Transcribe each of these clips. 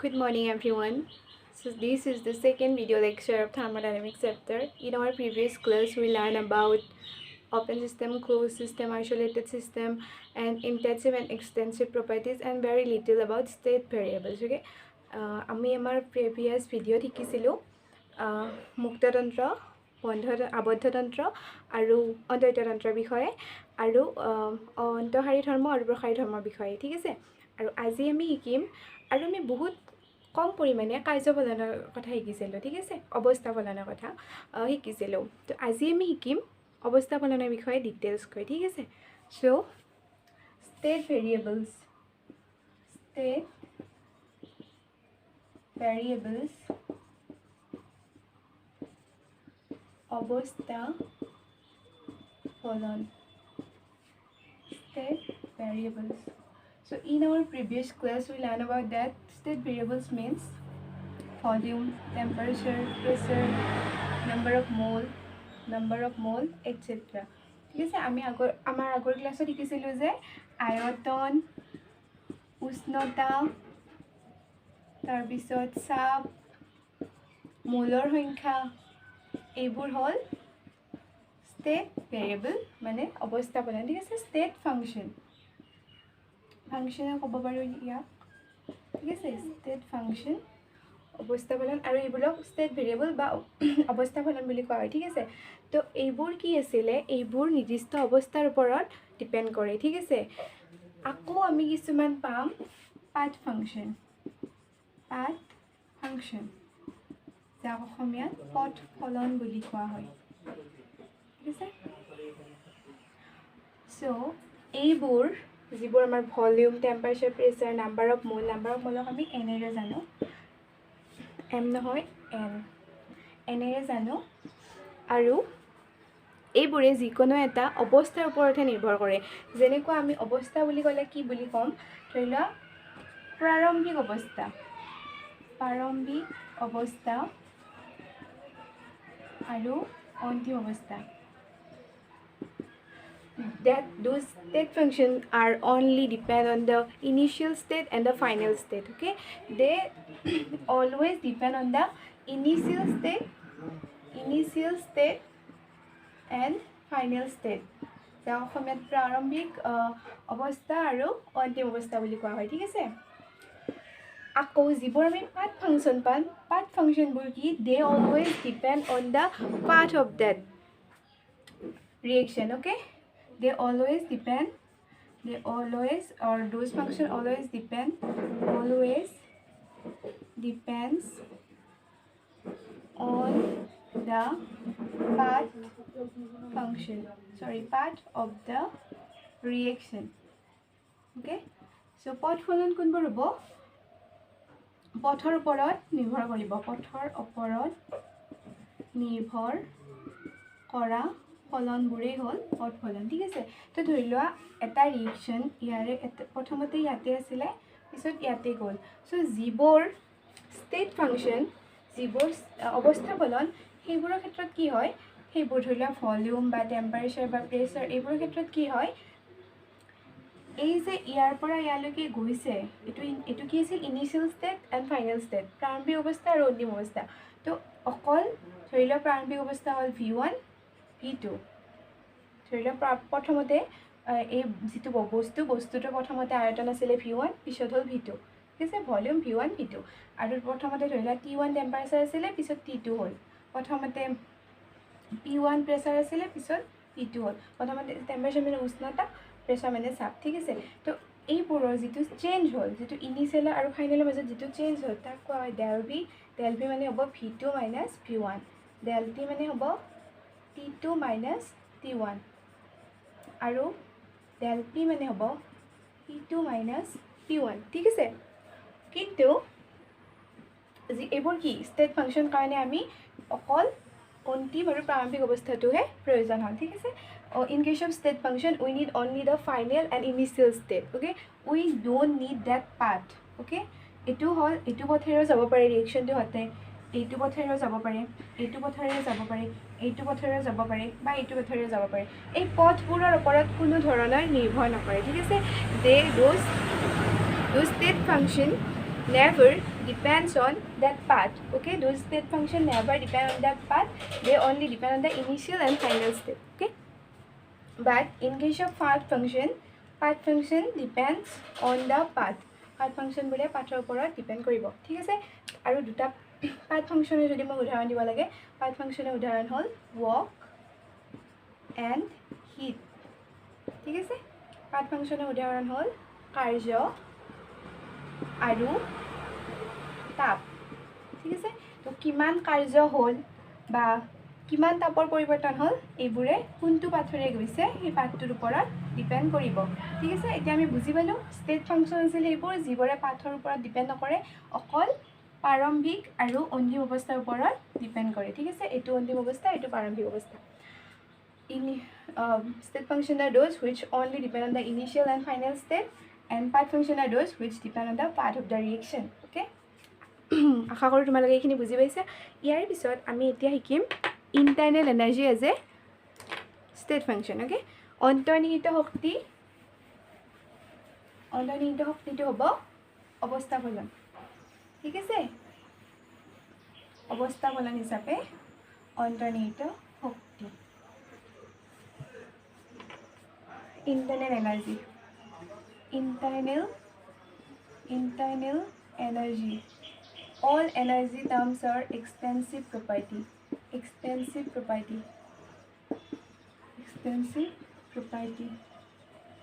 Good morning, everyone. So this is the second video lecture of thermodynamics chapter. In our previous class, we learned about open system, closed system, isolated system, and intensive and extensive properties, and very little about state variables. Okay, আমি আমাৰ previous video শিকিছিলোঁ মুক্ততন্ত্ৰ, আবদ্ধতন্ত্ৰ আৰু অন্তঃতন্ত্ৰৰ বিষয়ে আৰু অন্তঃসাৰী ধৰ্ম আৰু প্ৰসাৰী ধৰ্মৰ বিষয়ে, ঠিক আছে। আৰু আজি আমি শিকিম আৰু আমি বহুত কম পৰিমাণে কাৰ্যফলনৰ কথা শিকিছিলোঁ, ঠিক আছে, অৱস্থা ফলনৰ কথা শিকিছিলোঁ। তো আজি আমি শিকিম অৱস্থা ফলনৰ বিষয়ে ডিটেইলছকৈ, ঠিক আছে। চ' ষ্টেট ভেৰিয়েবলছ অৱস্থা ফলন, state variables. So in our previous class we learned about that state variables means volume, temperature, pressure, number of mole, etc. ঠিক আছে। আমি আমাৰ আগৰ ক্লাছত শিকিছিলোঁ যে আয়তন, উষ্ণতা, তাৰপিছত চাপ, মোলৰ সংখ্যা, এইবোৰ হ'ল ষ্টেট ভেৰিয়েবল মানে অৱস্থা ফলন, ঠিক আছে। ষ্টেট ফাংচনে ক'ব পাৰোঁ ইয়াক, ঠিক আছে। ষ্টেট ফাংচন, অৱস্থা ফলন, আৰু এইবোৰক ষ্টেট ভেৰিয়েবল বা অৱস্থা ফলন বুলি কোৱা হয়, ঠিক আছে। তো এইবোৰ কি আছিলে, এইবোৰ নিৰ্দিষ্ট অৱস্থাৰ ওপৰত ডিপেণ্ড কৰে, ঠিক আছে। আকৌ আমি কিছুমান পাম পাথ ফাংচন, যাক অসমীয়াত পথ ফলন বুলি কোৱা হয়, ঠিক আছে। চ' এইবোৰ যিবোৰ আমাৰ volume, temperature, pressure, number of মলক আমি এনেৰে জানো, এম নহয় এনেৰে জানো। আৰু এইবোৰে যিকোনো এটা অৱস্থাৰ ওপৰতহে নিৰ্ভৰ কৰে। যেনেকুৱা আমি অৱস্থা বুলি ক'লে কি বুলি ক'ম, ধৰি লোৱা প্ৰাৰম্ভিক অৱস্থা আৰু অন্তিম অৱস্থা। That those state functions are only depend on the initial state and the final state. Okay, they always depend on the initial state and final state. যাক অসমীয়াত প্ৰাৰম্ভিক অৱস্থা আৰু অন্তিম অৱস্থা বুলি কোৱা হয়, ঠিক আছে। আকৌ যিবোৰ আমি পাথ ফাংচন পাম, পাথ ফাংচনবোৰ কি, they always depend on the path of that reaction. Okay, those function always depends on the path of the reaction. Okay, so path ফলন কোনবোৰ হ'ব, পথৰ ওপৰত নিৰ্ভৰ কৰিব, কৰা ফলনবোৰেই হ'ল পথ ফলন, ঠিক আছে। তো ধৰি লোৱা এটা ৰিয়েকশ্যন ইয়াৰে প্ৰথমতে ইয়াতে আছিলে, পিছত ইয়াতে গ'ল। চ' যিবোৰ ষ্টেট ফাংচন, যিবোৰ অৱস্থা ফলন, সেইবোৰৰ ক্ষেত্ৰত কি হয়, সেইবোৰ ধৰি লোৱা ভলিউম বা টেম্পাৰেচাৰ বা প্ৰেছাৰ, এইবোৰৰ ক্ষেত্ৰত কি হয়, এই যে ইয়াৰ পৰা ইয়ালৈকে গৈছে, এইটো কি আছিল, initial state and final state, প্ৰাৰম্ভিক অৱস্থা আৰু অন্তিম অৱস্থা। তো অকল ধৰি লোৱা প্ৰাৰম্ভিক অৱস্থা হ'ল V1 V2। ধৰি লোৱা প্ৰথমতে এই যিটো বস্তুটোৰ প্ৰথমতে আয়তন আছিলে V1, পিছত হ'ল V2, ঠিক আছে। ভলিউম V1 V2, আৰু প্ৰথমতে ধৰি লোৱা T1 টেম্পাৰেচাৰ আছিলে, পিছত T2 হ'ল। প্ৰথমতে P1 প্ৰেছাৰ আছিলে, পিছত P2 হ'ল। প্ৰথমতে টেম্পাৰেচাৰ মানে উষ্ণতা, প্ৰেছাৰ মানে চাপ, ঠিক আছে। তো এইবোৰৰ যিটো চেঞ্জ হ'ল, যিটো ইনিচিয়েল আৰু ফাইনেলৰ মাজত যিটো চেঞ্জ হ'ল, তাক কোৱা হয় ডেল ভি মানে হ'ব V2 minus V1, del T মানে হ'ব T2 মাইনাছ T1, আৰু ডেল পি মানে হ'ব P2 মাইনাছ P1, ঠিক আছে। কিন্তু এইবোৰ কি ষ্টেট ফাংচন কাৰণে আমি অকল অন্তিম আৰু প্ৰাৰম্ভিক অৱস্থাটোহে প্ৰয়োজন হয়, ঠিক আছে। In case of state function, we need only the final and initial state. Okay, we don't need that path. Okay, এইটো হ'ল, এইটো পথেৰেও যাব পাৰে ৰিয়েকশ্যনটো হতে, এইটো পথেৰেও যাব পাৰে, এইটো পথেৰেও যাব পাৰে, এইটো পথেৰেও যাব পাৰে, বা এইটো পথেৰেও যাব পাৰে। এই পথবোৰৰ ওপৰত কোনো ধৰণৰ নিৰ্ভৰ নকৰে, ঠিক আছে। Those state function never depends on that path. Okay, those state function never depend on that path. They only depend on the initial and final state. Okay, but in case of path function depends on the path. Path function বোলে পাথৰ ওপৰত depend কৰিব ঠিক আছে আৰু দুটা path ফাংচনৰ যদি মই উদাহৰণ দিব লাগে পাথ ফাংচনৰ উদাহৰণ হ'ল walk and heat ঠিক আছে পাথ ফাংচনৰ উদাহৰণ হ'ল কাৰ্য আৰু তাপ ঠিক আছে তো কিমান কাৰ্য হ'ল বা কিমান তাপৰ পৰিৱৰ্তন হ'ল এইবোৰে কোনটো পাথৰে গৈছে সেই পাথটোৰ ওপৰত ডিপেণ্ড কৰিব ঠিক আছে এতিয়া আমি বুজি পালো ষ্টেট ফাংচন আছিল এইবোৰ যিবোৰে পাথৰ ওপৰত ডিপেণ্ড নকৰে অকল প্ৰাৰম্ভিক আৰু অন্তিম অৱস্থাৰ ওপৰত ডিপেণ্ড কৰে ঠিক আছে এইটো অন্তিম অৱস্থা এইটো প্ৰাৰম্ভিক অৱস্থা in state function are those which only depend on the initial and final state and path function are those which depend on the path of the reaction okay আশা কৰোঁ তোমালোকে এইখিনি বুজি পাইছা ইয়াৰ পিছত আমি এতিয়া শিকিম internal energy as a state function okay অন্তৰ্নিহিত শক্তিটো হ'ব অৱস্থা ফলন ঠিক আছে অৱস্থা ফলন হিচাপে অন্তৰ্নিহিত শক্তি internal energy all energy terms are extensive property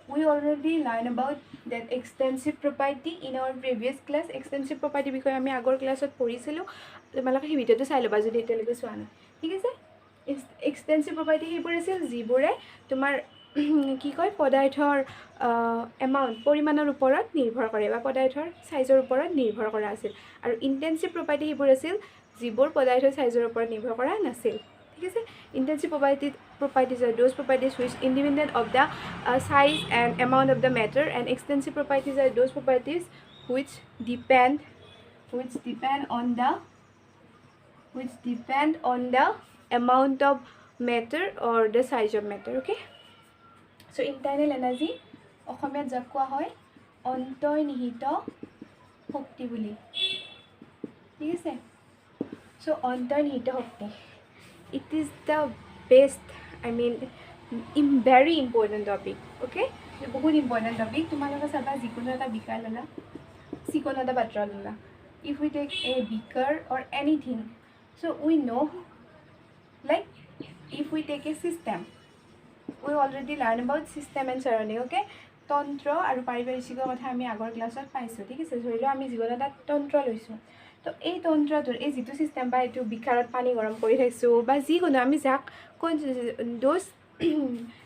we already learned about that extensive property in our previous class extensive property বিষয়ে আমি আগৰ ক্লাছত পঢ়িছিলো তোমালোকে এই ভিডিওটো চাই ল'বা যদি এতিয়ালৈকে চোৱা নাই ঠিক আছে extensive property সেইবোৰ আছিল যিবোৰে তোমাৰ কি কয় পদাৰ্থৰ এমাউণ্ট পৰিমাণৰ ওপৰত নিৰ্ভৰ কৰে বা পদাৰ্থৰ সাইজৰ ওপৰত নিৰ্ভৰ কৰা আছিল আৰু ইন্টেনসিভ প্ৰপাৰ্টি সেইবোৰ আছিল যিবোৰ পদাৰ্থৰ সাইজৰ ওপৰত নিৰ্ভৰ কৰা নাছিল ঠিক আছে intensive properties are those properties which independent of the size and amount of the matter and extensive properties are those properties which depend on the amount of matter or the size of matter okay so internal energy অসমীয়াত যাক কোৱা হয় অন্তৰ্নিহিত শক্তি বুলি ঠিক আছে so অন্তৰ্নিহিত শক্তি it is the best I mean very important topic okay বহুত important topic তোমালোকে চাবা যিকোনো এটা বিকাৰ ললা যিকোনো এটা পাত্ৰ ললা if we take a beaker or anything so we know like if we take a system we already learned about system and surrounding okay তন্ত্ৰ আৰু পাৰিপাৰ্শ্বিকৰ কথা আমি আগৰ ক্লাছত পাইছো ঠিক আছে ধৰিলো আমি জীৱনত এটা তন্ত্ৰ লৈছো তো এই তন্ত্ৰটোৰ এই যিটো সিস্টেম বা এইটো বিকাৰত পানী গৰম কৰি থাইছো বা যিকোনো আমি যাক those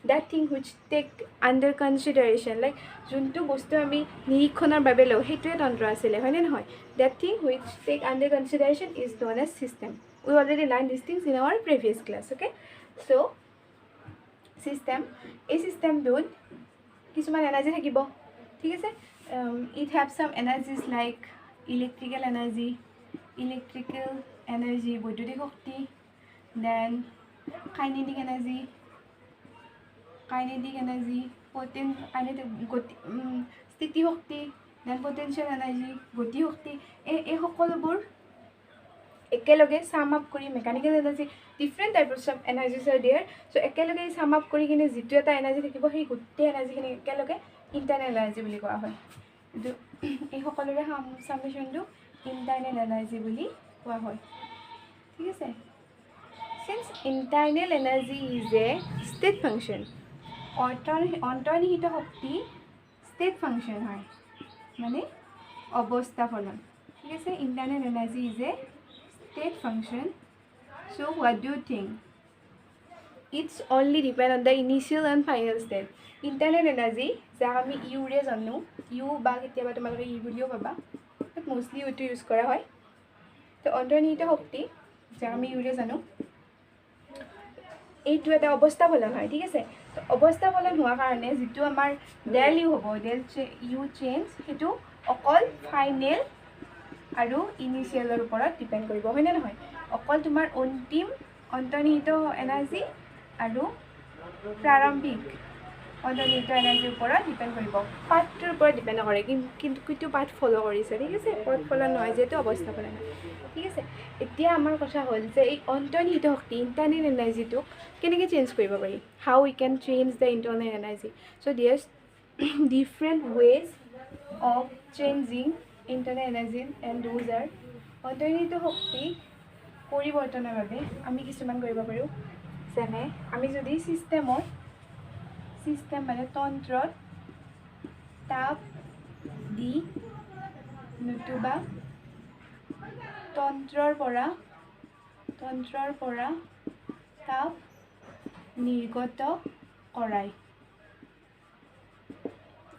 that thing which take under consideration like যোনটো বস্তু আমি নিৰীক্ষণৰ বাবে লওঁ সেইটোৱে তন্ত্ৰ আছিল হয়নে নহয় that thing which take under consideration is known as system we already learned these things in our previous class okay so system a system dot কিছুমান এনাৰ্জি থাকিব ঠিক আছে it have some energies like electrical energy বৈদ্যুতিক শক্তি then kinetic energy স্থিতি শক্তি then potential energy গতি শক্তি এই সকলোবোৰ একেলগে sum up কৰি mechanical energy different types of energies are there so একেলগে sum up কৰি কিনে যিটো এটা এনাৰ্জি থাকিব সেই গোটেই এনাৰ্জিখিনি একেলগে internal energy বুলি কোৱা হয় কিন্তু এই সকলোৰে সামেশনটো internal energy বুলি কোৱা হয় ঠিক আছে since internal energy is a state function অন্তৰ্নিহিত শক্তি state function হয় মানে অৱস্থা ফলন ঠিক আছে internal energy is a state function so what do you think it's only depend on the initial and final state internal energy যাক আমি u ৰে জানো u বা কেতিয়াবা তোমালোকে e বুলিও পাবা বাট মোস্টলি ইউটো ইউজ কৰা হয় তো অন্তৰ্নিহিত শক্তি যাক আমি u ৰে জানো এইটো এটা অৱস্থা ফলন হয় ঠিক আছে তো অৱস্থা ফলন হোৱাৰ কাৰণে যেটো আমাৰ del u হ'ব del u চেঞ্জ হেতু অকল ফাইনেল আৰু ইনিশিয়ালৰ ওপৰত ডিপেন্ড কৰিব হয় না নহয় অকল তোমাৰ অন্তিম অন্তৰ্নিহিত এনাৰ্জি আৰু প্ৰাৰম্ভিক অন্তৰ্নিহিত এনাৰ্জিৰ ওপৰত ডিপেণ্ড কৰিব পাঠটোৰ ওপৰত ডিপেণ্ড নকৰে কিন্তু কিটো পাঠ ফ'ল' কৰিছে ঠিক আছে পাঠ ফ'ল' নহয় যিহেতু অৱস্থাপনা নাই ঠিক আছে এতিয়া আমাৰ কথা হ'ল যে এই অন্তৰ্নিহিত শক্তি ইণ্টাৰনেল এনাৰ্জিটোক কেনেকৈ চেঞ্জ কৰিব পাৰি how we can change the internal energy so' there's different ways of changing internal energy and those are অন্তৰ্নিহিত শক্তি পৰিৱৰ্তনৰ বাবে আমি কিছুমান কৰিব পাৰোঁ যেনে আমি যদি চিষ্টেম মানে তন্ত্ৰত তাপ দি নতুবা তন্ত্ৰৰ পৰা তাপ নিৰ্গত কৰাই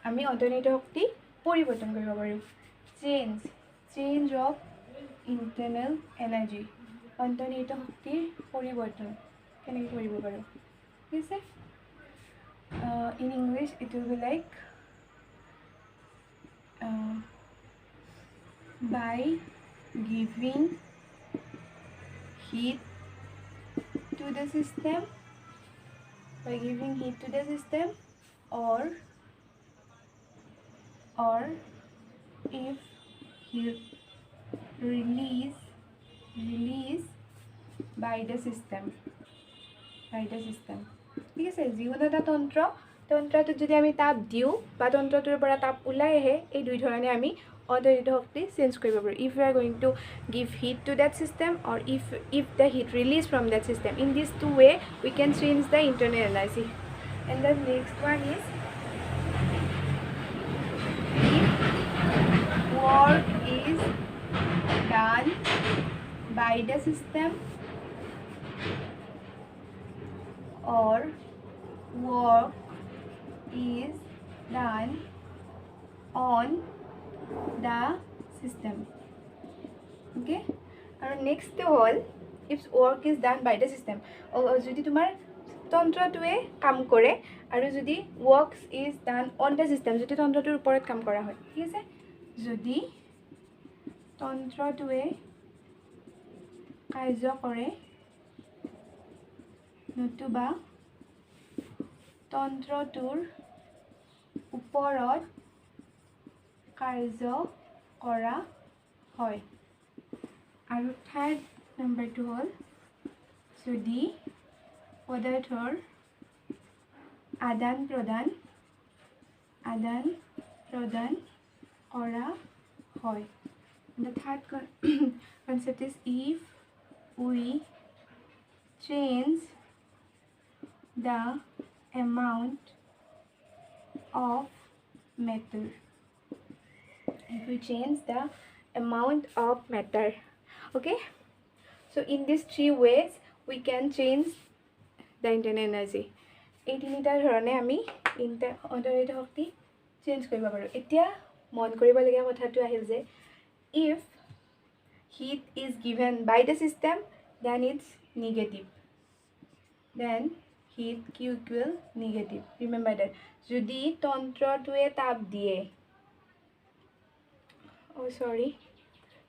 আমি অন্তৰ্নিহিত শক্তি পৰিৱৰ্তন কৰিব পাৰোঁ চেঞ্জ অফ ইণ্টাৰনেল এনাৰ্জি অন্তৰ্নিহিত শক্তিৰ পৰিৱৰ্তন কেনেকৈ কৰিব পাৰোঁ ঠিক আছে in English it will be like by giving heat to the system or if heat release by the system ঠিক আছে যিকোনো এটা তন্ত্ৰটোত যদি আমি তাপ দিওঁ বা তন্ত্ৰটোৰ পৰা তাপ ওলাই আহে এই দুই ধৰণে আমি অন্তৰ্নিহিত শক্তি চেঞ্জ কৰিব পাৰোঁ if you are going to give heat to that system or if the heat release from that system in this two way we can change the internal energy and the next one is work is done by the system or work is done on the system okay and next whole if work is done by the system যদি তোমাৰ তন্ত্ৰটোৱে কাম কৰে আৰু যদি works is done on the system যদি তন্ত্ৰটোৰ ওপৰত কাম কৰা হয় ঠিক আছে যদি তন্ত্ৰটোৱে কাৰ্য কৰে নতুবা তন্ত্ৰটোৰ ওপৰত কাৰ্য কৰা হয় আৰু থাৰ্ড নম্বৰটো হ'ল যদি পদাৰ্থৰ আদান প্ৰদান কৰা হয় the third concept is if we change the amount of matter okay so in these three ways we can change the internal energy এই তিনিটা ধৰণে আমি অন্তৰ্নিহিত শক্তি চেঞ্জ কৰিব পাৰোঁ এতিয়া মন কৰিবলগীয়া কথাটো আহিল যে if heat is given by the system then it's negative then heat Q equal negative remember that যদি তন্ত্ৰটোৱে তাপ দিয়ে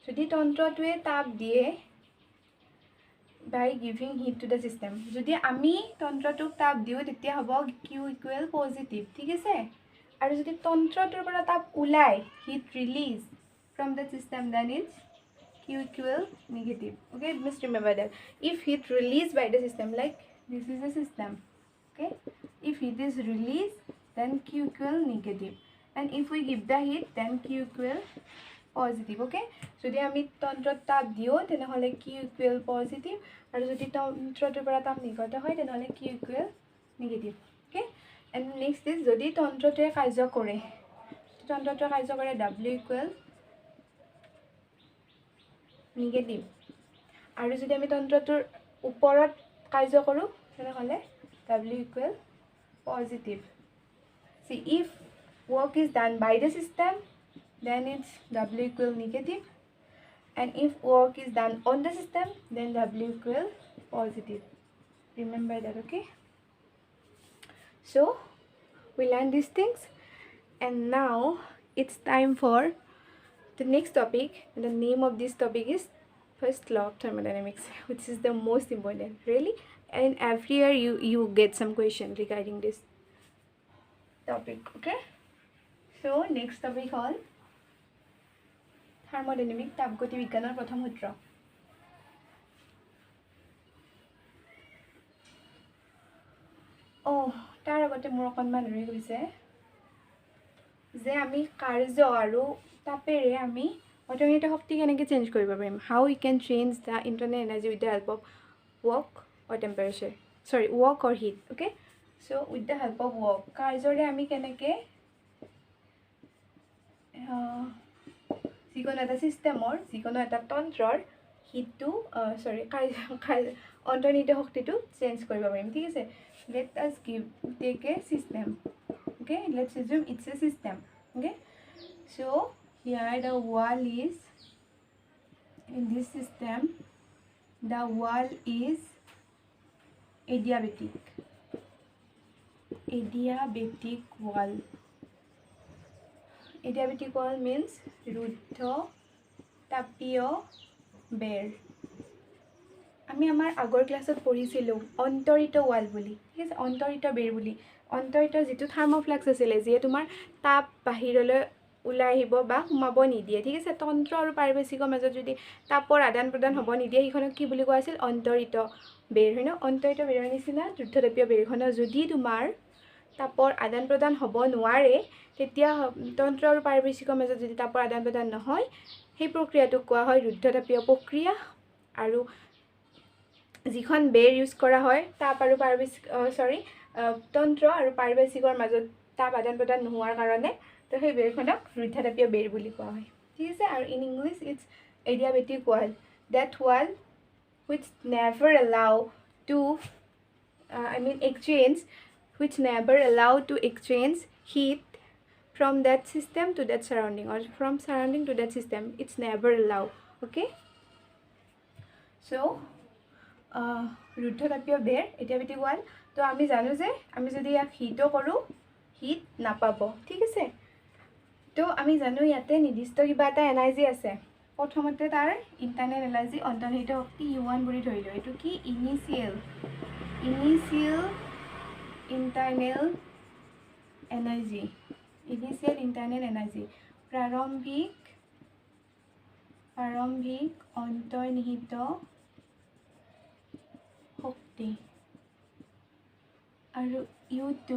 যদি তন্ত্ৰটোৱে তাপ দিয়ে by giving heat to the system যদি আমি তন্ত্ৰটোক তাপ দিওঁ তেতিয়া হ'ব Q equal positive ঠিক আছে আৰু যদি তন্ত্ৰটোৰ পৰা তাপ ওলাই heat release from the system then it's Q equal negative okay must remember that if heat released by the system like this is a system okay if heat is released then Q equal negative and if we give the heat then Q equal positive okay যদি আমি তন্ত্ৰত তাপ দিওঁ তেনেহ'লে Q equal positive আৰু যদি তন্ত্ৰটোৰ পৰা তাপ নিৰ্গত হয় তেনেহ'লে Q equal negative okay and next is যদি তন্ত্ৰটোৱে কাৰ্য কৰে W equal negative আৰু যদি আমি তন্ত্ৰটোৰ ওপৰত কাৰ্য কৰোঁ তেনেহ'লে W equal positive see if work is done by the system then it's W equal negative and if work is done on the system then W equal positive remember that okay so we learned these things and now it's time for the next topic and the name of this topic is first law of thermodynamics which is the most important really and every year you get some question regarding this topic. Okay, so next topic hol thermodynamic তাপগতি বিজ্ঞানৰ প্ৰথম সূত্ৰ তাৰ আগতে মোৰ অকণমান ৰৈ গৈছে যে আমি কাৰ্য আৰু তাপেৰে আমি অৰ্থনীতি শক্তি কেনেকৈ চেঞ্জ কৰিব পাৰিম how we can change the internal energy with the help of work or temperature work or heat okay so' with the help of work কাৰ্যৰে আমি কেনেকৈ যিকোনো এটা ছিষ্টেমৰ যিকোনো এটা তন্ত্ৰৰ হিটটো অন্তৰ্নিহিত শক্তিটো চেঞ্জ কৰিব পাৰিম ঠিক আছে let us take a system okay let's assume it's a system okay so here the wall is in this system the wall is adiabatic wall adiabatic wall means ৰুদ্ধ তাপীয় বেৰ আমি আমাৰ আগৰ ক্লাছত পঢ়িছিলোঁ অন্তৰিত ৱাল বুলি ঠিক আছে অন্তৰিত বেৰ বুলি অন্তৰিত যিটো থাৰ্মোফ্লাক্স আছিলে যিয়ে তোমাৰ তাপ বাহিৰলৈ ওলাই আহিব বা সোমাব নিদিয়ে ঠিক আছে তন্ত্ৰ আৰু পাৰিবেশিকৰ মাজত যদি তাপৰ আদান প্ৰদান হ'ব নিদিয়ে সেইখনক কি বুলি কোৱা আছিল অন্তৰিত বেৰ হয় ন অন্তৰিত বেৰৰ নিচিনা ৰুদ্ধতাপীয় বেৰখনৰ যদি তোমাৰ তাপৰ আদান প্ৰদান হ'ব নোৱাৰে তেতিয়া তন্ত্ৰ আৰু পাৰিবেশিকৰ মাজত যদি তাপৰ আদান প্ৰদান নহয় সেই প্ৰক্ৰিয়াটোক কোৱা হয় ৰুদ্ধতাপীয় প্ৰক্ৰিয়া আৰু যিখন বেৰ ইউজ কৰা হয় তাপ আৰু তন্ত্ৰ আৰু পাৰিবেশিকৰ মাজত তাপ আদান প্ৰদান নোহোৱাৰ কাৰণে তো সেই বেৰখনক ৰুদ্ধতাপীয় বেৰ বুলি কোৱা হয় ঠিক আছে আৰু in English it's adiabatic wall that wall which never allow to exchange heat from that system to that surrounding or from surrounding to that system it's never allow okay so ৰুদ্ধতাপীয় বেৰ এডিয়াবেটিক ৱাল তো আমি জানো যে আমি যদি ইয়াক হিটো কৰোঁ hit নাপাব ঠিক আছে তো আমি জানো ইয়াতে নিৰ্দিষ্ট কিবা এটা এনাৰ্জি আছে প্ৰথমতে তাৰ ইণ্টাৰনেল এনাৰ্জি অন্তৰ্নিহিত শক্তি U1 বুলি ধৰিলোঁ এইটো কি ইনিচিয়েল ইণ্টাৰনেল এনাৰ্জি প্ৰাৰম্ভিক অন্তৰ্নিহিত শক্তি আৰু U2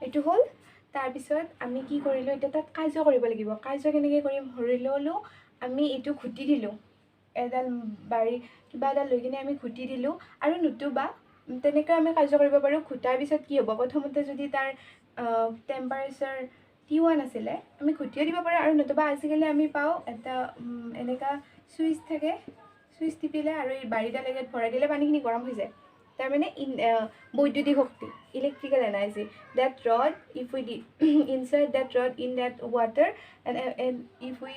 এইটো হ'ল তাৰপিছত আমি কি কৰিলোঁ এতিয়া তাত কাৰ্য কৰিব লাগিব কাৰ্য কেনেকৈ কৰিম ধৰি ল'লোঁ আমি এইটো ঘুটি দিলোঁ এডাল বাৰী কিবা এডাল লৈ কিনে আমি ঘুটি দিলোঁ আৰু নতুবা তেনেকৈ আমি কাৰ্য কৰিব পাৰোঁ ঘুটাৰ পিছত কি হ'ব প্ৰথমতে যদি তাৰ টেম্পাৰেচাৰ T1 আছিলে আমি ঘুটিও দিব পাৰোঁ আৰু নতুবা আজিকালি আমি পাওঁ এটা এনেকুৱা চুইচ থাকে চুইচ টিপিলে আৰু এই বাৰীডাল ইয়াত ভৰাই দিলে পানীখিনি গৰম হৈ যায় তাৰমানে বৈদ্যুতিক শক্তি electrical energy that rod if we insert that rod in that water and if we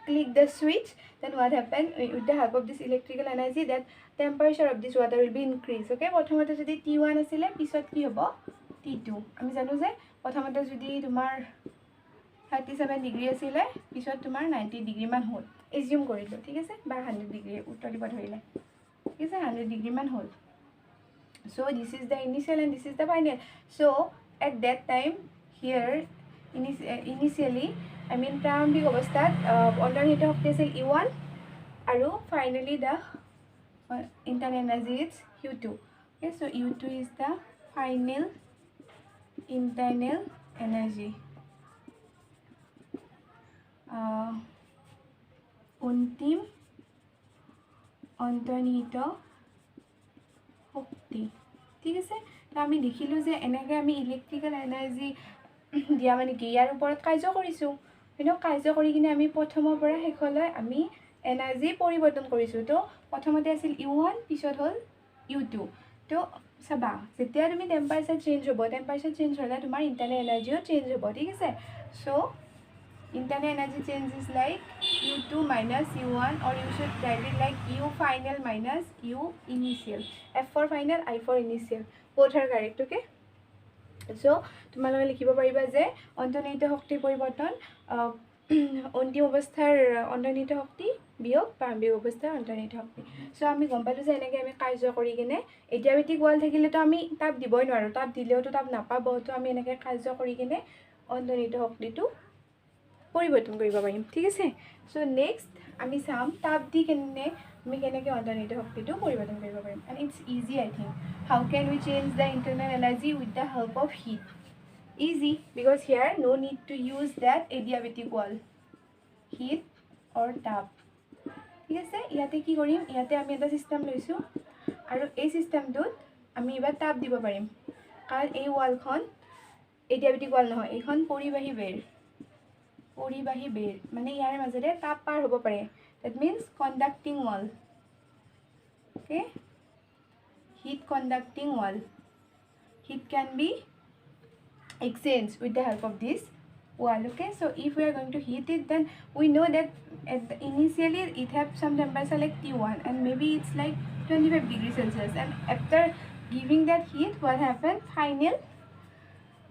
click the switch then what happen with the help of this electrical energy that temperature of this water will be increased okay প্ৰথমতে যদি T1 আছিলে পিছত কি হ'ব T2 আমি জানো যে প্ৰথমতে যদি তোমাৰ 37 ডিগ্ৰী আছিলে পিছত তোমাৰ 90 ডিগ্ৰী মান হ'ল এজিউম কৰিলোঁ ঠিক আছে বা 100 ডিগ্ৰী উত্তৰ দিব ধৰিলে ঠিক আছে 100 ডিগ্ৰী মান হ'ল so this is the initial and this is the final so at that time here initially I mean প্ৰাৰম্ভিক অৱস্থাত অন্তৰ্নিহিত শক্তি আছিল U1 আৰু finally the internal energy is U2 okay so U2 is the final internal energy অন্তিম অন্তৰ্নিহিত শক্তি ঠিক আছে তো আমি দেখিলোঁ যে এনেকৈ আমি ইলেক্ট্ৰিকেল এনাৰ্জি দিয়া মানে কি ইয়াৰ ওপৰত কাৰ্য কৰিছোঁ কাৰ্য কৰি কিনে আমি প্ৰথমৰ পৰা শেষলৈ আমি এনাৰ্জি পৰিৱৰ্তন কৰিছোঁ তো প্ৰথমতে আছিল U1 পিছত হ'ল U2 তো চাবা যেতিয়া তুমি টেম্পাৰেচাৰ চেঞ্জ হ'লে তোমাৰ ইণ্টাৰনেল এনাৰ্জিও চেঞ্জ হ'ব ঠিক আছে চ' internal energy change is like U2 minus U1 or you should write it like U final minus U initial F for final I for initial both are correct okay so তোমালোকে লিখিব পাৰিবা যে অন্তৰ্নিহিত শক্তিৰ পৰিৱৰ্তন অন্তিম অৱস্থাৰ অন্তৰ্নিহিত শক্তি বিয়োগ প্ৰাৰম্ভিক অৱস্থাৰ অন্তৰ্নিহিত শক্তি। চ' আমি গম পালোঁ যে এনেকৈ আমি কাৰ্য কৰি কিনে এডিয়াবেটিক ৱাল থাকিলেতো আমি তাপ দিবই নোৱাৰোঁ, তাপ দিলেওতো তাপ নাপাব। তো আমি এনেকৈ কাৰ্য কৰি কিনে অন্তৰ্নিহিত শক্তিটো পৰিৱৰ্তন কৰিব পাৰিম, ঠিক আছে। চ' নেক্সট আমি চাম তাপ দি কেনে আমি কেনেকৈ অন্তৰ্নিহিত শক্তিটো পৰিৱৰ্তন কৰিব পাৰিম। And it's easy I think. How can we change the internal energy with the help of heat? Easy, because here no need to use that adiabatic wall, heat or tap, ঠিক আছে। ইয়াতে কি কৰিম, ইয়াতে আমি এটা চিষ্টেম লৈছোঁ আৰু এই চিষ্টেমটোত আমি এবাৰ তাপ দিব পাৰিম, কাৰণ এই ৱালখন এডিয়াবেটিক ৱাল নহয়, এইখন পৰিবাহী বেৰ, পৰিবাহী বেৰ মানে ইয়াৰ মাজেৰে তাপ পাৰ হ'ব পাৰে। That means conducting wall, okay, heat conducting wall, heat can be exchange with the help of this wall, okay. So if we are going to heat it, then we know that initially it have some temperature like T1 and maybe it's like 25 degrees Celsius, and after giving that heat, what happened,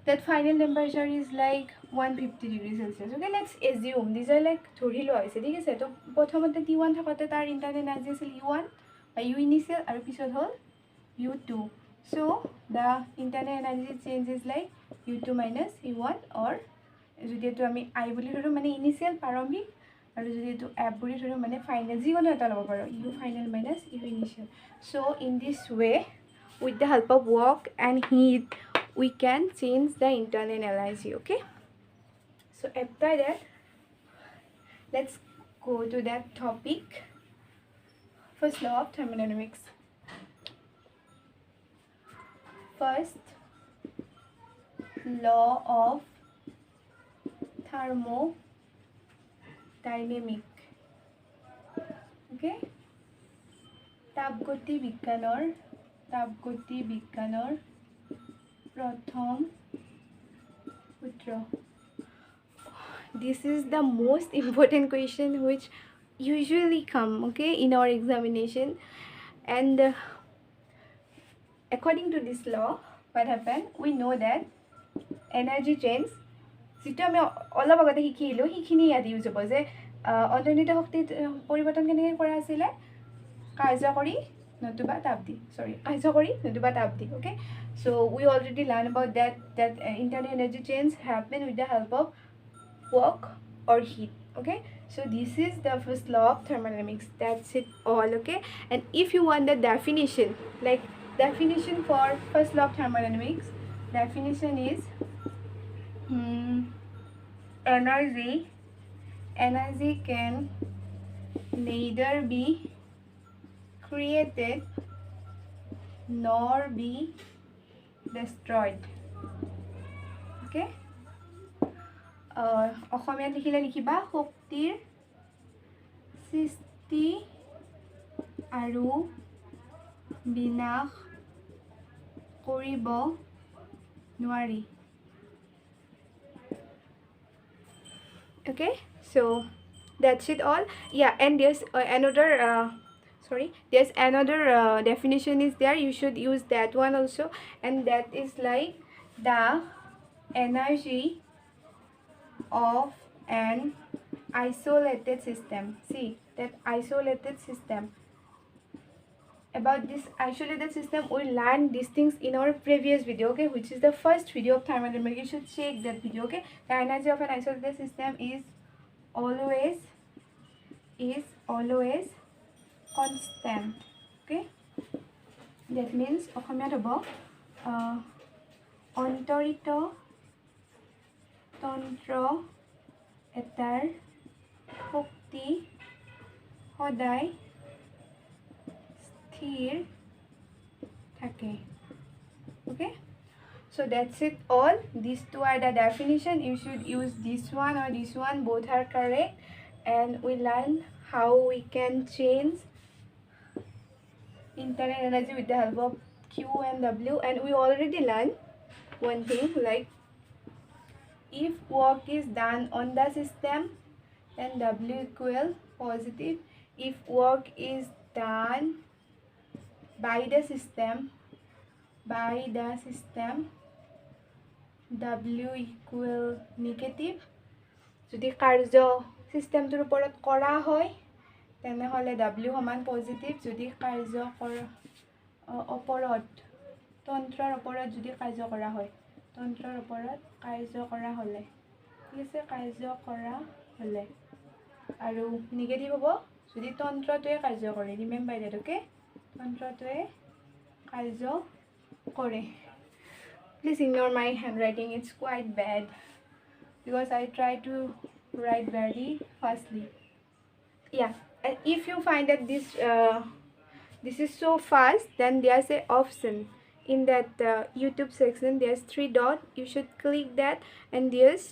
that final temperature is like 150 degrees Celsius, okay. Let's assume these are like ধৰি লোৱা হৈছে, ঠিক আছে। তো প্ৰথমতে T1 থাকোঁতে তাৰ internal energy আছিল U1 বা U ইনিচিয়েল আৰু পিছত হ'ল U2. So the internal energy change is like U2 minus U1, or যদি এইটো আমি I বুলি ধৰোঁ মানে ইনিচিয়েল প্ৰাৰম্ভিক, আৰু যদি এইটো F বুলি ধৰোঁ মানে ফাইনেল, যিকোনো এটা ল'ব পাৰোঁ, U final minus U initial. So' in this way, with the help of work and heat, we can change the internal energy, okay. So after that, let's go to that topic. First law of thermodynamics. First law of thermodynamic, okay. তাপগতি বিজ্ঞানৰ প্ৰথম সূত্ৰ। This is the most important question which usually come, okay, in our examination. And according to this law, what happened, we know that energy change, যিটো আমি অলপ আগতে শিকিলোঁ সেইখিনি ইয়াত ইউজ হ'ব, যে অন্তৰ্নিহিত শক্তিত পৰিৱৰ্তন কেনেকৈ কৰা আছিলে, কাৰ্যকৰী নতুবা তাপ দি, কাৰ্যকৰী নতুবা তাপ দি, okay. So we already learned about that internal energy change happen with the help of work or heat, okay. So this is the first law of thermodynamics. That's it all, okay. And if you want the definition, like definition for first law of thermodynamics, definition is energy can neither be created nor be destroyed, okay. অসমীয়াত লিখিলে লিখিবা, শক্তিৰ সৃষ্টি আৰু বিনাশ কৰিব নোৱাৰি, okay. So that's it all. Yeah, and there's another definition is there. You should use that one also, and that is like the energy of an isolated system. See, that isolated system, about this isolated system we learned these things in our previous video, okay, which is the first video of thermodynamics. You should check that video, okay. The energy of an isolated system is always constant, okay. That means অসমীয়াত হ'ব অন্তৰিত তন্ত্ৰ এটাৰ শক্তি সদায় স্থিৰ থাকে, okay. So that's it all. These two are the definition. You should use this one or this one, both are correct. And we learn how we can change internal energy with the help of Q and W. And we already learned one thing, like if work is done on the system, then W equal positive. If work is done by the system, W equal negative. যদি কাৰ্য চিষ্টেমটোৰ ওপৰত কৰা হয় তেনেহ'লে W সমান positive, যদি কাৰ্য ওপৰত তন্ত্ৰৰ ওপৰত যদি কাৰ্য কৰা হয়, তন্ত্ৰৰ ওপৰত কাৰ্য কৰা হ'লে, ঠিক আছে, কাৰ্য কৰা হ'লে, আৰু নিগেটিভ হ'ব যদি তন্ত্ৰটোৱে কাৰ্য কৰে। ৰিমেম্বাৰ ডেট, অ'কে, তন্ত্ৰটোৱে কাৰ্য কৰে। Please ignore my handwriting, it's quite bad because I try to write very fastly. Yeah, and if you find that this is so fast, then there's a option in that YouTube section. There's 3 dots, you should click that, and there's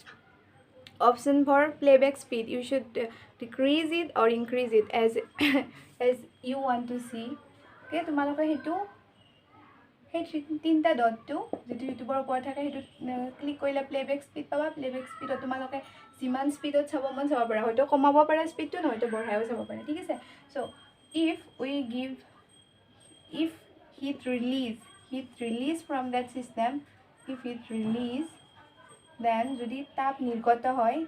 option for playback speed. You should decrease it or increase it as as you want to see. Okay, তোমালোকে হেতু সেই 3টা ডটটো যেটো ইউটিউবৰ ওপৰত থাকে হেতু click কৰিলে প্লেবেক স্পীড পাবা। প্লেবেক স্পীডত তোমালোকে যিমান স্পীডত চাব মন চাব পাৰা, হয়তো কমাব পাৰা স্পীডটো, নহয়তো বঢ়াইও চাব পাৰা, ঠিক আছে। So if heat release from that system, if heat release, then যদি তাপ নিৰ্গত হয়,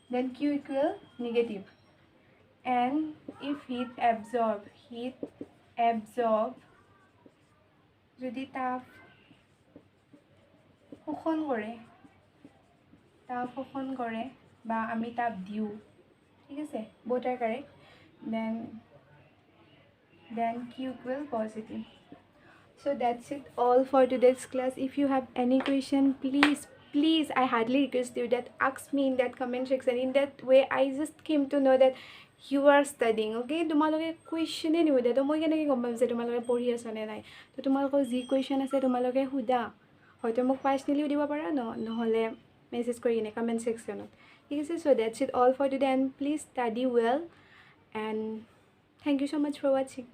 then Q equal negative, and if heat absorb, যদি তাপ শোষণ কৰে বা আমি তাপ দিও, ঠিক আছে, both are correct, then Q equal positive. So that's it all for today's class. If you have any question, please, I hardly request you that ask me in that comment section. In that way I just came to know that you are studying, okay? তোমালোকে কুৱেশ্যনে নিউদে তো মই কেনেকৈ গম পাম যে তোমালোকে পঢ়ি আছা নে নাই। তো তোমালোকৰ যি কুৱেশ্যন আছে তোমালোকে সোধা, হয়তো মোক পাৰ্চনেলিও দিব পাৰা, নহ'লে মেছেজ কৰি কিনে কমেণ্ট ছেকশ্যনত, ঠিক আছে। So' that's it all for today, and please study well, and thank you so much for watching.